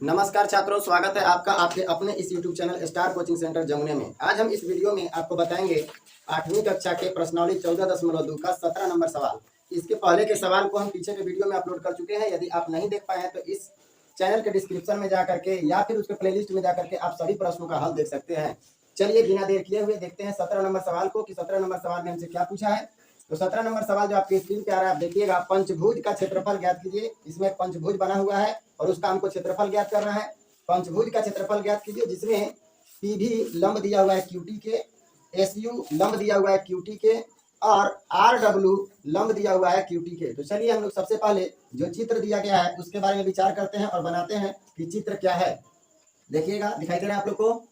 नमस्कार छात्रों, स्वागत है आपका आपके अपने इस YouTube channel star coaching centre जमुने में। आज हम इस वीडियो में आपको बताएंगे 8वीं कक्षा के प्रश्नावली 14.2 का 17 नंबर सवाल। इसके पहले के सवाल को हम पीछे के वीडियो में अपलोड कर चुके हैं। यदि आप नहीं देख पाए हैं तो इस चैनल के डिस्क्रिप्शन में जाकर के या फिर उसके प्लेलिस्ट में जाकर के आप सभी प्रश्नों का हल देख सकते हैं। चलिए बिना देर किए हुए देखते हैं 17 नंबर सवाल को कि 17 नंबर सवाल ने हमसे क्या पूछा है। तो 17 नंबर सवाल जो आपकी स्क्रीन पे आ रहा है आप देखिएगा। पंचभुज का क्षेत्रफल ज्ञात कीजिए। इसमें एक पंचभुज बना हुआ है और उसका हमको क्षेत्रफल ज्ञात करना है। पंचभुज का क्षेत्रफल ज्ञात कीजिए जिसमें पी भी लंब दिया हुआ है क्यूटी के, एस यू लंब दिया हुआ है क्यूटी के और आर डब्ल्यू लंब दिया हुआ है क्यूटी के। तो चलिए हम लोग सबसे पहले जो चित्र दिया गया है उसके बारे में विचार करते हैं और बनाते हैं कि चित्र क्या है। देखिएगा, दिखाई दे रहा है आप लोग को।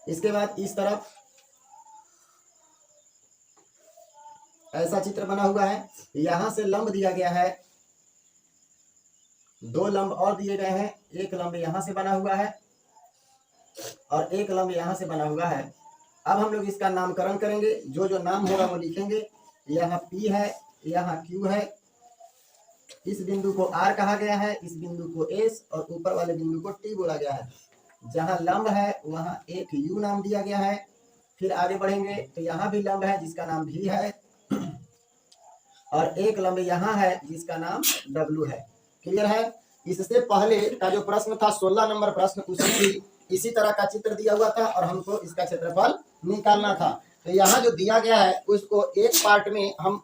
इसके बाद इस तरफ ऐसा चित्र बना हुआ है। यहां से लंब दिया गया है, दो लंब और दिए गए हैं। एक लंब यहां से बना हुआ है और एक लंब यहां से बना हुआ है। अब हम लोग इसका नामकरण करेंगे। जो जो नाम होगा वो लिखेंगे। यहाँ P है, यहाँ Q है। इस बिंदु को R कहा गया है, इस बिंदु को S और ऊपर वाले बिंदु को T बोला गया है। जहाँ लंब है वहाँ एक U नाम दिया गया है। फिर आगे बढ़ेंगे तो यहाँ भी लंब है जिसका नाम V है और एक लंब यहाँ है जिसका नाम W है। क्लियर है। इससे पहले का जो प्रश्न था 16 नंबर प्रश्न, उसमें भी इसी तरह का चित्र दिया हुआ था और हमको इसका क्षेत्रफल निकालना था। तो यहाँ जो दिया गया है उसको एक पार्ट में हम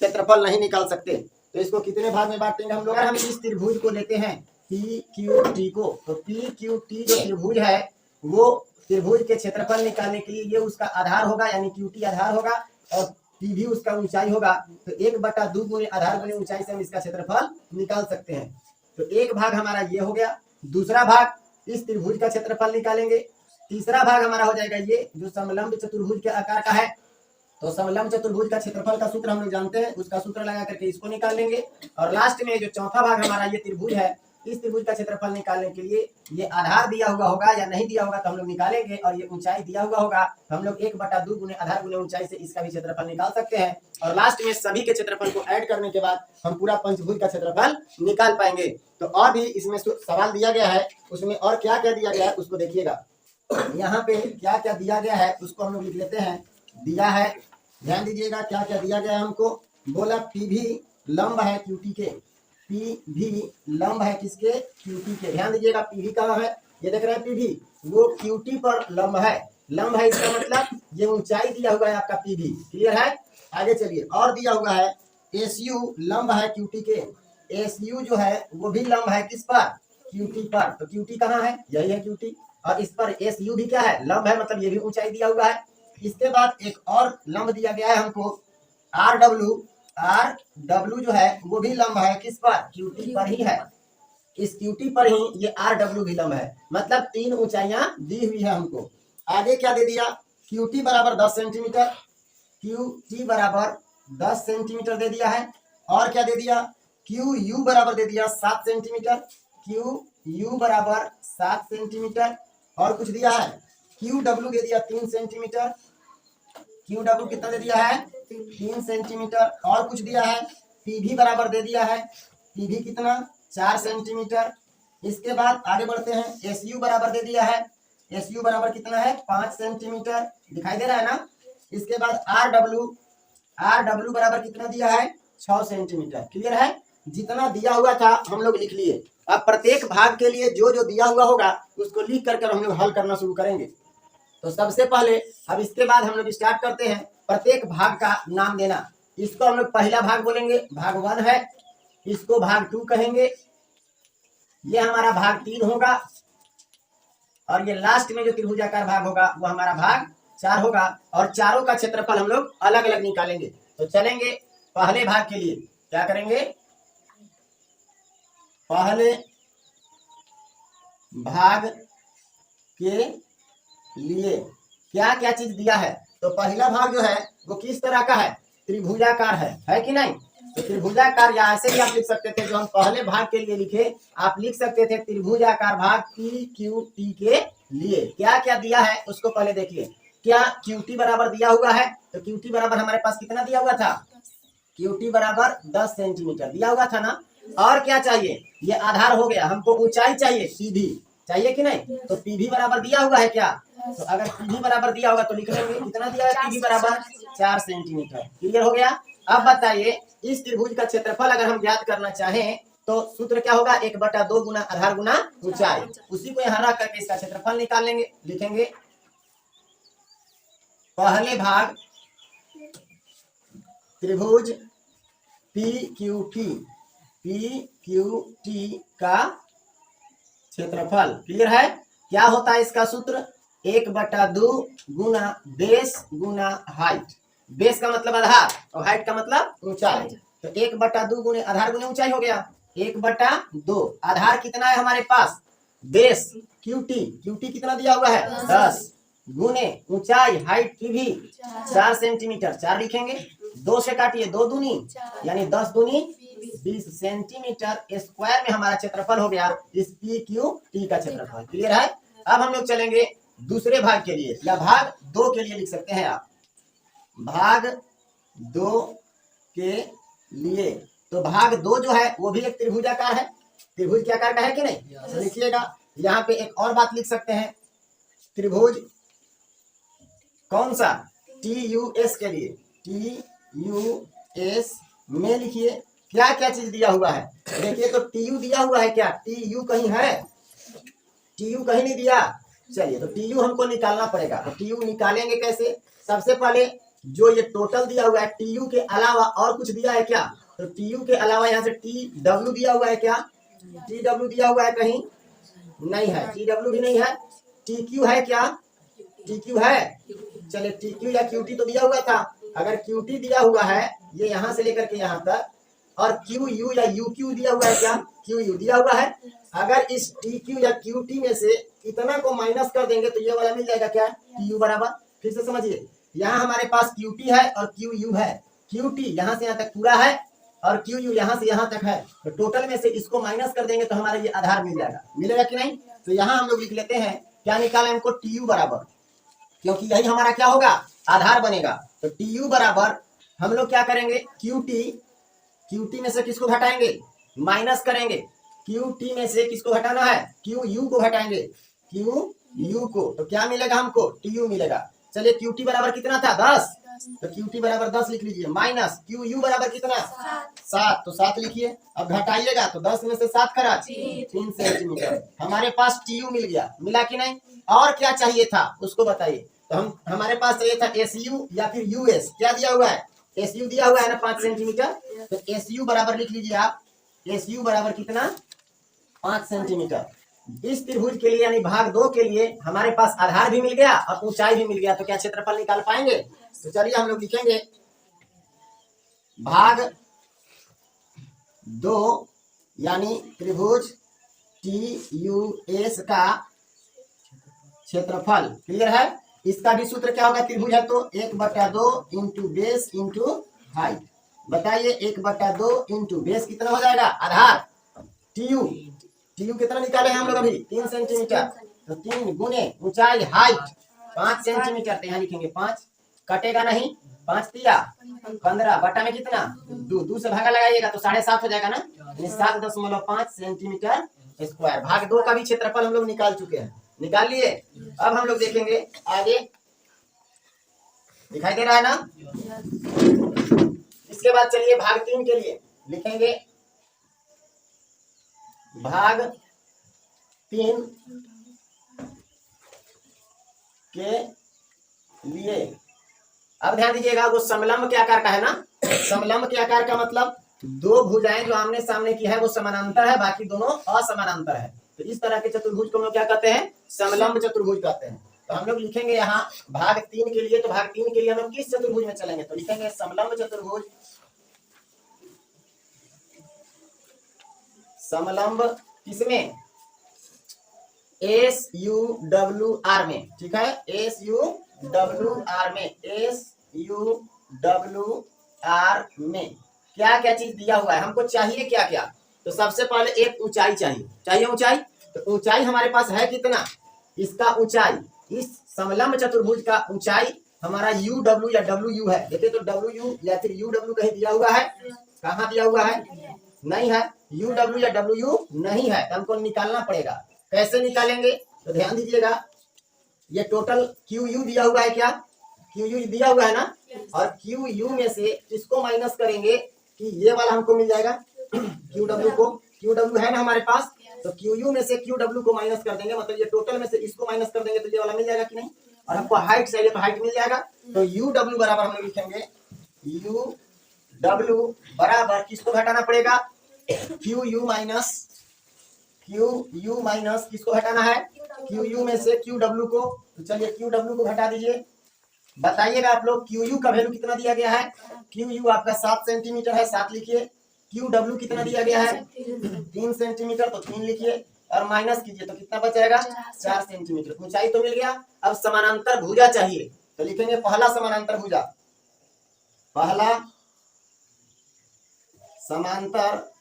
क्षेत्रफल नहीं निकाल सकते। तो इसको कितने भाग में बांटेंगे हम लोग। हम इस त्रिभुज को लेते हैं PQT को, तो PQT जो त्रिभुज है वो त्रिभुज के क्षेत्रफल निकालने के लिए ये उसका आधार होगा, यानी QT आधार होगा और P भी उसका ऊंचाई होगा। तो 1/2 गुने आधार गुने ऊंचाई से हम इसका क्षेत्रफल निकाल सकते हैं। तो एक भाग हमारा ये हो गया। दूसरा भाग इस त्रिभुज का क्षेत्रफल निकालेंगे। तीसरा भाग हमारा हो जाएगा ये जो समलंब चतुर्भुज के आकार का है। तो समलंब चतुर्भुज का क्षेत्रफल का सूत्र हम लोग जानते हैं, उसका सूत्र लगा करके इसको निकाल लेंगे। और लास्ट में जो चौथा भाग हमारा ये त्रिभुज है, इस त्रिभुज का क्षेत्रफल निकालने के लिए ये आधार दिया हुआ होगा या नहीं दिया होगा तो हम लोग निकालेंगे, और ये ऊंचाई दिया हुआ होगा तो हम लोग 1/2 गुने आधार गुने ऊंचाई से इसका भी क्षेत्रफल निकाल सकते हैं। और लास्ट में सभी के क्षेत्रफल को ऐड करने के बाद हम पूरा पंचभुज का क्षेत्रफल निकाल पाएंगे। तो और भी इसमें सवाल दिया गया है, उसमें और क्या क्या दिया गया है उसको देखिएगा। यहाँ पे क्या क्या दिया गया है उसको हम लोग लिख लेते हैं। दिया है, ध्यान दीजिएगा क्या क्या दिया गया है हमको। बोला P भी लंब है QT के, P भी लंब है किसके, QT के। ध्यान दीजिएगा P भी कहाँ है, ये देख रहे हैं P भी वो QT पर लंब है। लंब है इसका मतलब ये ऊंचाई दिया हुआ है आपका P भी। क्लियर है। आगे चलिए, और दिया हुआ है SU लंब है QT के। SU जो है वो भी लंब है किस पर, QT पर। तो QT कहाँ है, यही है QT। और इस पर SU भी क्या है, लंब है, मतलब ये भी ऊंचाई दिया हुआ है। इसके बाद एक और लंब दिया गया है हमको RW। RW जो है वो भी लंब है किस पर, QT पर ही है। इस QT पर ही ये RW भी लंब है, मतलब 3 ऊंचाइयां दी हुई है हमको। आगे क्या दे दिया, QT बराबर 10 सेंटीमीटर, QT बराबर 10 सेंटीमीटर दे दिया है। और क्या दे दिया, QU बराबर दे दिया 7 सेंटीमीटर, QU बराबर 7 सेंटीमीटर। और कुछ दिया है, QW दे दिया 3 सेंटीमीटर। QW कितना दे दिया है, 3 सेंटीमीटर। और कुछ दिया है, PV बराबर दे दिया है, PV कितना, 4 सेंटीमीटर। इसके बाद आगे बढ़ते हैं, SU बराबर दे दिया है, SU बराबर कितना है, 5 सेंटीमीटर। दिखाई दे रहा है ना। इसके बाद RW बराबर कितना दिया है, 6 सेंटीमीटर। क्लियर है। जितना दिया हुआ था हम लोग लिख लिए। अब प्रत्येक भाग के लिए जो जो दिया हुआ होगा उसको लिख करके हम लोग हल करना शुरू करेंगे। तो सबसे पहले अब इसके बाद हम लोग स्टार्ट करते हैं प्रत्येक भाग का नाम देना। इसको हम लोग पहला भाग बोलेंगे, भाग 1 है। इसको भाग 2 कहेंगे। ये हमारा भाग 3 होगा। और ये लास्ट में जो त्रिभुजाकार भाग होगा वो हमारा भाग 4 होगा। और चारों का क्षेत्रफल हम लोग अलग अलग निकालेंगे। तो चलेंगे पहले भाग के लिए, क्या करेंगे, पहले भाग के लिए क्या क्या चीज दिया है। तो पहला भाग जो है वो किस तरह का है, त्रिभुजाकार है कि नहीं। तो त्रिभुजाकार, या ऐसे भी आप लिख सकते थे, जो हम पहले भाग के लिए लिखे आप लिख सकते थे त्रिभुजाकार भाग PQT के लिए क्या क्या दिया है उसको पहले देखिए। क्या QT बराबर दिया हुआ है, तो QT बराबर हमारे पास कितना दिया हुआ था, QT बराबर 10 सेंटीमीटर दिया हुआ था ना। और क्या चाहिए, ये आधार हो गया, हमको ऊंचाई चाहिए PV चाहिए कि नहीं, तो PV बराबर दिया हुआ है क्या, तो अगर PV बराबर दिया होगा तो लिख लेंगे कितना दिया है, PV बराबर 4 सेंटीमीटर। क्लियर हो गया। अब बताइए इस त्रिभुज का क्षेत्रफल अगर हम ज्ञात करना चाहें तो सूत्र क्या होगा, 1/2 गुना आधार गुना ऊंचाई, उसी को यहाँ रख करके इसका क्षेत्रफल निकाल लेंगे। लिखेंगे पहले भाग त्रिभुज PQT का क्षेत्रफल। क्लियर है। क्या होता है इसका सूत्र, 1/2 गुना बेस गुना हाइट। बेस का मतलब आधार और हाइट का मतलब ऊंचाई, तो 1/2 गुने आधार गुने ऊंचाई हो गया 1/2। आधार कितना है हमारे पास, बेस QT कितना दिया हुआ है 10 गुने ऊंचाई हाइट की भी 4 सेंटीमीटर, 4 लिखेंगे, 2 से काटिए 2 दूनी यानी 10 दूनी 20 सेंटीमीटर स्क्वायर में हमारा क्षेत्रफल हो गया इस PQT का क्षेत्रफल। क्लियर है। अब हम लोग चलेंगे दूसरे भाग के लिए, या भाग 2 के लिए लिख सकते हैं आप, भाग 2 के लिए। तो भाग 2 जो है वो भी एक त्रिभुजाकार है, त्रिभुज के आकार का है कि नहीं, तो लिखिएगा। यहाँ पे एक और बात लिख सकते हैं, त्रिभुज कौन सा, TUS के लिए, TUS में लिखिए क्या क्या चीज दिया हुआ है। देखिए तो TU दिया हुआ है क्या, TU कहीं है, TU कहीं नहीं दिया। चलिए तो TU हमको निकालना पड़ेगा, तो TU निकालेंगे कैसे, सबसे पहले जो ये टोटल दिया हुआ है TU के अलावा और कुछ दिया है क्या, तो TU के अलावा यहाँ से TW दिया हुआ है क्या, TW दिया हुआ है कहीं नहीं है, TW भी नहीं है, TQ है क्या, TQ है, चलिए TQ या QT तो दिया हुआ था। अगर QT दिया हुआ है ये यहाँ से लेकर के यहाँ तक, और QU या UQ दिया हुआ है क्या, QU दिया हुआ है। अगर इस TQ या QT में से इतना को माइनस कर देंगे तो ये वाला मिल जाएगा क्या, TU बराबर, फिर से समझिए, यहाँ हमारे पास QT है और QU है, QT यहाँ से यहाँ तक पूरा है और QU यहाँ से यहाँ तक है, तो टोटल में से इसको माइनस कर देंगे तो हमारा ये आधार मिल जाएगा, मिलेगा कि नहीं। तो यहाँ हम लोग लिख लेते हैं क्या निकाले हमको, TU बराबर, क्योंकि यही हमारा क्या होगा, आधार बनेगा। तो TU बराबर हम लोग क्या करेंगे, QT में से किसको घटाएंगे, माइनस करेंगे, QT में से किसको घटाना है, QU को घटाएंगे, QU को, तो क्या मिलेगा हमको, TU मिलेगा। चलिए QT बराबर कितना था 10, तो QT बराबर 10 लिख लीजिए, माइनस QU बराबर कितना 7, तो 7 लिखिए। अब घटाइएगा तो 10 में से 7 करा 3 सेंटीमीटर, हमारे पास TU मिल गया, मिला कि नहीं। और क्या चाहिए था उसको बताइए, तो हमारे पास चाहिए था SU या फिर US, क्या दिया हुआ है, SU दिया हुआ है ना 5 सेंटीमीटर, तो SU बराबर लिख लीजिए आप, SU बराबर कितना 5 सेंटीमीटर। इस त्रिभुज के लिए यानी भाग 2 के लिए हमारे पास आधार भी मिल गया और ऊंचाई भी मिल गया, तो क्या क्षेत्रफल निकाल पाएंगे। तो चलिए हम लोग लिखेंगे भाग 2 यानी त्रिभुज TUS का क्षेत्रफल। क्लियर है। इसका भी सूत्र क्या होगा, त्रिभुज है तो 1/2 इंटू बेस इंटू हाइट। बताइए 1/2 इंटू बेस कितना हो जाएगा, आधार TU कितना निकाले हैं हम लोग अभी 3 सेंटीमीटर, तो 3 गुने ऊंचाई हाइट 5 सेंटीमीटर, तो यहाँ लिखेंगे 5, कटेगा नहीं, 5 दिया 15 बटा में कितना 2 से भागा लगाइएगा तो 7.5 हो जाएगा ना, 7.5 सेंटीमीटर स्क्वायर। भाग 2 का भी क्षेत्रफल हम लोग निकाल चुके हैं, निकाल लिए। अब हम लोग देखेंगे आगे, दिखाई दे रहा है ना। इसके बाद चलिए भाग 3 के लिए लिखेंगे, भाग 3 के लिए अब ध्यान दीजिएगा, वो समलंब के आकार का है ना। समलंब के आकार का मतलब 2 भुजाएं जो आमने सामने की है वो समानांतर है, बाकी दोनों असमानांतर है, तो इस तरह के चतुर्भुज को हम लोग क्या कहते हैं, समलंब चतुर्भुज कहते हैं। तो हम लोग लिखेंगे यहाँ भाग 3 के लिए, तो भाग 3 के लिए हम लोग किस चतुर्भुज में चलेंगे, तो लिखेंगे समलंब चतुर्भुज, समलंब किसमें, SUWR में, ठीक है, SUWR में, SUWR में क्या क्या चीज दिया हुआ है, हमको चाहिए क्या क्या। तो सबसे पहले एक ऊंचाई चाहिए ऊंचाई, तो ऊंचाई हमारे पास है कितना, इसका ऊंचाई, इस समलंब चतुर्भुज का ऊंचाई हमारा यू डब्ल्यू या डब्ल्यू यू है। देखिए तो डब्ल्यू यू या फिर यू डब्ल्यू कहीं दिया हुआ है? कहाँ दिया हुआ है? नहीं है। यू डब्ल्यू या डब्ल्यू यू नहीं है, तो हमको निकालना पड़ेगा। कैसे निकालेंगे? तो ध्यान दीजिएगा, ये टोटल क्यू यू दिया हुआ है क्या? क्यू यू दिया हुआ है ना, और क्यू यू में से किसको माइनस करेंगे कि ये वाला हमको मिल जाएगा क्यू डब्ल्यू को। क्यू डब्ल्यू है ना हमारे पास, तो क्यू यू में से क्यू डब्ल्यू को माइनस कर देंगे, मतलब ये टोटल में से इसको माइनस कर देंगे तो ये वाला मिल जाएगा कि नहीं। और हमको हाइट चाहिए तो हाइट मिल जाएगा। तो यू डब्ल्यू बराबर हम लोग लिखेंगे यू डब्ल्यू बराबर किसको घटाना पड़ेगा? क्यू यू माइनस किसको घटाना है? क्यू यू में से क्यू डब्ल्यू को। तो चलिए क्यू डब्ल्यू को घटा दीजिए। बताइएगा आप लोग क्यू यू का वैल्यू कितना दिया गया है? क्यू यू आपका 7 सेंटीमीटर है, 7 लिखिए। क्यू डब्ल्यू कितना दिया गया है? 3 सेंटीमीटर, तो 3 लिखिए और माइनस कीजिए तो कितना बच जाएगा? 4 सेंटीमीटर। ऊंचाई तो मिल गया। अब समानांतर भुजा चाहिए, तो लिखेंगे पहला समानांतर भुजा। पहला समांतर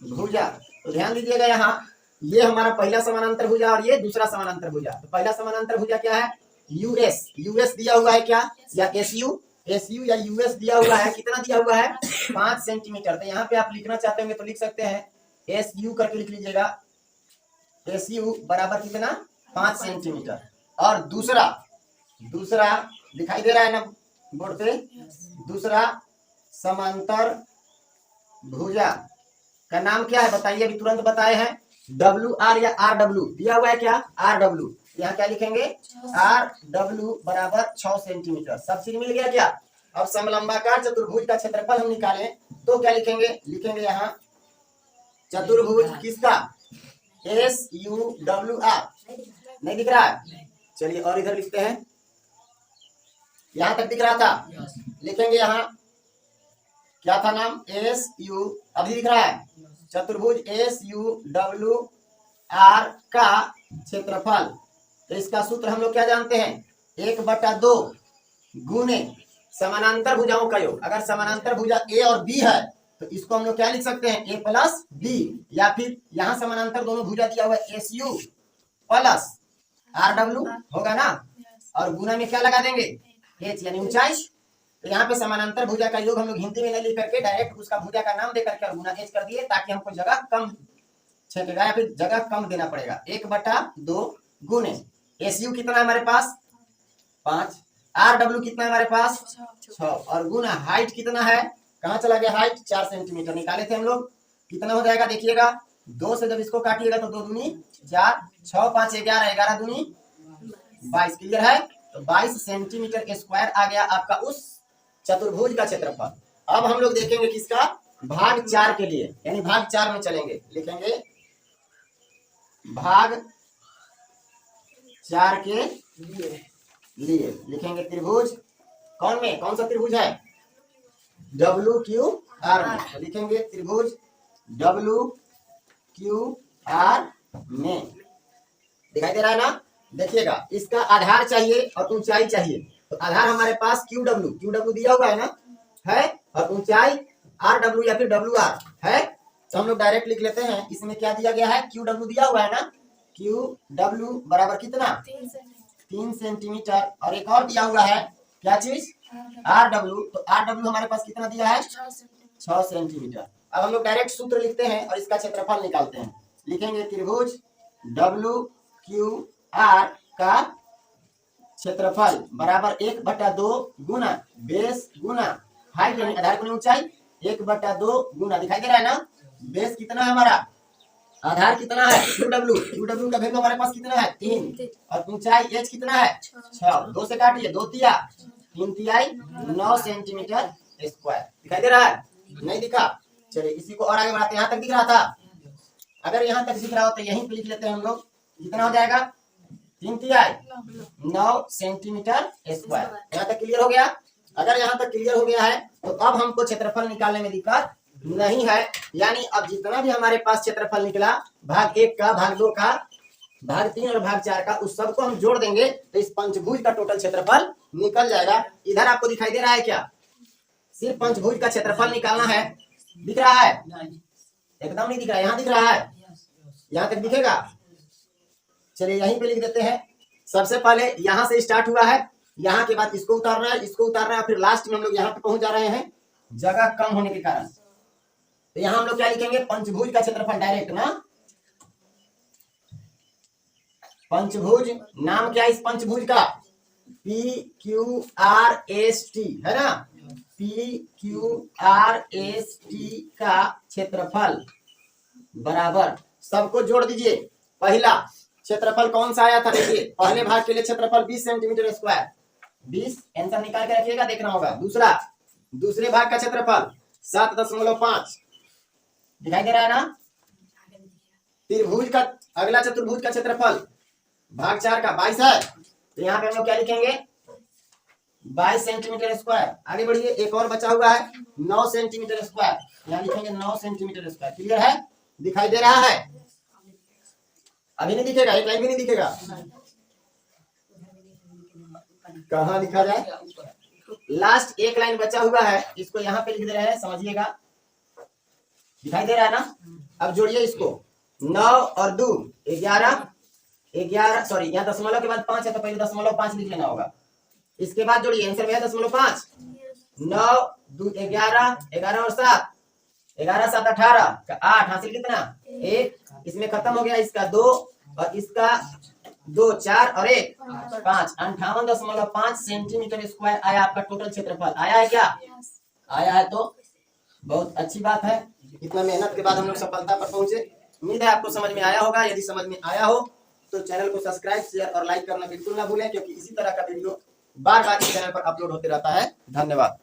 भुजा, तो ध्यान दीजिएगा यहाँ ये हमारा पहला समानांतर भुजा और ये दूसरा समानांतर भुजा। तो पहला समानांतर भुजा क्या है? यूएस। यूएस दिया हुआ है क्या, या एसयू? एसयू या यूएस दिया हुआ है। कितना दिया हुआ है? 5 सेंटीमीटर। तो यहाँ पे आप लिखना चाहते होंगे तो लिख सकते हैं एसयू करके लिख लीजिएगा। एसयू बराबर कितना? 5 सेंटीमीटर। और दूसरा दिखाई दे रहा है ना बोर्ड पे? दूसरा समांतर भुजा का नाम क्या है बताइए? अभी तुरंत बताए हैं। डब्ल्यू आर या आर डब्ल्यू दिया हुआ है क्या? R W. यहाँ क्या लिखेंगे? आर डब्ल्यू बराबर 6 सेंटीमीटर। सब चीज मिल गया क्या? अब समलंबाकार चतुर्भुज का क्षेत्रफल हम निकालें तो क्या लिखेंगे? लिखेंगे यहाँ चतुर्भुज किसका? S U W R. नहीं दिख रहा है? चलिए और इधर लिखते हैं। यहाँ तक दिख रहा था? लिखेंगे यहाँ क्या था नाम? S U. अभी दिख रहा है? चतुर्भुज एस यू डब्ल्यू आर का क्षेत्रफल। तो इसका सूत्र हम लोग क्या जानते हैं? 1/2 गुने समानांतर भुजाओं का योग। अगर समानांतर भुजा ए और बी है तो इसको हम लोग क्या लिख सकते हैं? ए प्लस बी। या फिर यहाँ समानांतर दोनों भुजा दिया हुआ है S U plus R W होगा ना, और गुना में क्या लगा देंगे? एच यानी ऊंचाई। तो यहाँ पे समानांतर भुजा का योग हम लोग हिंदी में नहीं लिख करके डायरेक्ट उसका भुजा का नाम देकर के और गुना एच कर दिए, ताकि हमको जगह कम छेकेगा या फिर जगह कम देना पड़ेगा। 1/2 गुने एस यू कितना है हमारे पास? 5। आर डब्ल्यू कितना है हमारे पास? 6। और गुना हाइट कितना है? कहाँ चला गया हाइट? 4 सेंटीमीटर निकाले थे हम लोग। कितना हो जाएगा देखिएगा, 2 से जब इसको काटिएगा तो 2 दूनी 4, 6 5 11, 11 दूनी 22। क्लियर है? तो 22 सेंटीमीटर स्क्वायर आ गया आपका उस चतुर्भुज का क्षेत्रफल। अब हम लोग देखेंगे किसका? भाग 4 के लिए, यानी भाग 4 में चलेंगे। लिखेंगे भाग 4 के लिए लिखेंगे त्रिभुज कौन में? कौन सा त्रिभुज है? डब्ल्यू क्यू आर में। तो लिखेंगे त्रिभुज डब्ल्यू क्यू आर में। दिखाई दे रहा है ना? देखिएगा इसका आधार चाहिए और ऊंचाई चाहिए। तो आधार हमारे पास क्यू डब्ल्यू दिया हुआ है ना, है, और ऊंचाई आर डब्ल्यू या फिर डब्ल्यू आर है। तो हम लोग डायरेक्ट लिख लेते हैं। इसमें क्या दिया गया है? क्यू डब्ल्यू दिया हुआ है ना, क्यू डब्ल्यू बराबर कितना? 3 सेंटीमीटर। और एक और दिया हुआ है क्या चीज? R W. तो आर डब्ल्यू हमारे पास कितना दिया है? 6 सेंटीमीटर। अब हम लोग डायरेक्ट सूत्र लिखते हैं और इसका क्षेत्रफल निकालते हैं। लिखेंगे त्रिभुज डब्ल्यू क्यू आर का क्षेत्रफल बराबर 1/2 गुना बेस गुना हाइट यानी आधार गुना ऊंचाई। 1/2 गुना, दिखाई दे रहा है ना? बेस कितना है हमारा? आधार कितना है? क्यू डब्ल्यू का वैल्यू हमारे पास कितना है? 3। और ऊंचाई एच कितना है? 6। 2 से काटिए, 2 तिया 3 तिहाई 9 सेंटीमीटर स्क्वायर। दिखाई दे रहा है? नहीं दिखा? चलिए इसी को और आगे बढ़ाते हैं। यहाँ तक दिख रहा था? अगर यहाँ तक दिख रहा हो तो यहीं पे लिख लेते हैं हम लोग। कितना हो जाएगा? 3 तिहाई 9 सेंटीमीटर स्क्वायर। यहाँ तक क्लियर हो गया? अगर यहाँ तक क्लियर हो गया है तो अब हमको क्षेत्रफल निकालने में दिक्कत नहीं है। यानी अब जितना भी हमारे पास क्षेत्रफल निकला, भाग 1 का, भाग 2 का, भाग 3 और भाग 4 का, उस सबको हम जोड़ देंगे तो इस पंचभुज का टोटल क्षेत्रफल निकल जाएगा। इधर आपको दिखाई दे रहा है क्या? सिर्फ पंचभुज का क्षेत्रफल निकालना है। दिख रहा है? एकदम नहीं दिख रहा है। यहाँ दिख रहा है? यहाँ तक दिखेगा? चलिए यहीं पे लिख देते हैं सबसे पहले यहाँ से स्टार्ट हुआ है, यहाँ के बाद इसको उतारना है, इसको उतारना है, फिर लास्ट में हम लोग यहाँ पे पहुंच जा रहे हैं जगह कम होने के कारण। तो यहाँ हम लोग क्या लिखेंगे, पंचभुज का क्षेत्रफल डायरेक्ट ना, पंचभुज, नाम क्या है इस पंचभुज का, PQRST है ना, PQRST का क्षेत्रफल बराबर, सबको जोड़ दीजिए। पहला क्षेत्रफल कौन सा आया था, देखिए पहले भाग के लिए क्षेत्रफल 20 सेंटीमीटर स्क्वायर, 20 आंसर निकाल के रखिएगा, देखना होगा। दूसरे भाग का क्षेत्रफल 7.5 दिखाई दे रहा है ना। त्रिभुज का, अगला चतुर्भुज का क्षेत्रफल भाग 4 का 22 है, तो यहाँ पे हम लोग क्या लिखेंगे, 22 सेंटीमीटर स्क्वायर। आगे बढ़िए, एक और बचा हुआ है 9 सेंटीमीटर स्क्वायर, यहाँ लिखेंगे 9 सेंटीमीटर स्क्वायर। क्लियर है, दिखाई दे रहा है, अभी नहीं दिखेगा, एक लाइन भी नहीं दिखेगा, कहाँ लिखा जाए, लास्ट एक लाइन बचा हुआ है, इसको यहाँ पे लिख दे रहे हैं, समझिएगा, दिखाई दे रहा है ना। अब जोड़िए इसको, 9 और 2 11, सॉरी यहाँ दशमलव के बाद 5 है, तो पहले 0.5 लिख लेना होगा, इसके बाद जोड़िए, आंसर में है 0.5, 9 2 11, 11 और 7, 11 7 18 का 8 हासिल कितना 1, इसमें खत्म हो गया, इसका 2 और इसका 2, 4 और 1 5, 58.5 सेंटीमीटर स्क्वायर आया आपका टोटल क्षेत्रफल। आया है क्या, आया है, तो बहुत अच्छी बात है। इतना मेहनत के बाद हम लोग सफलता पर पहुंचे। उम्मीद है आपको समझ में आया होगा। यदि समझ में आया हो तो चैनल को सब्सक्राइब, शेयर और लाइक करना बिल्कुल ना भूलें, क्योंकि इसी तरह का वीडियो बार बार इस चैनल पर अपलोड होते रहता है। धन्यवाद।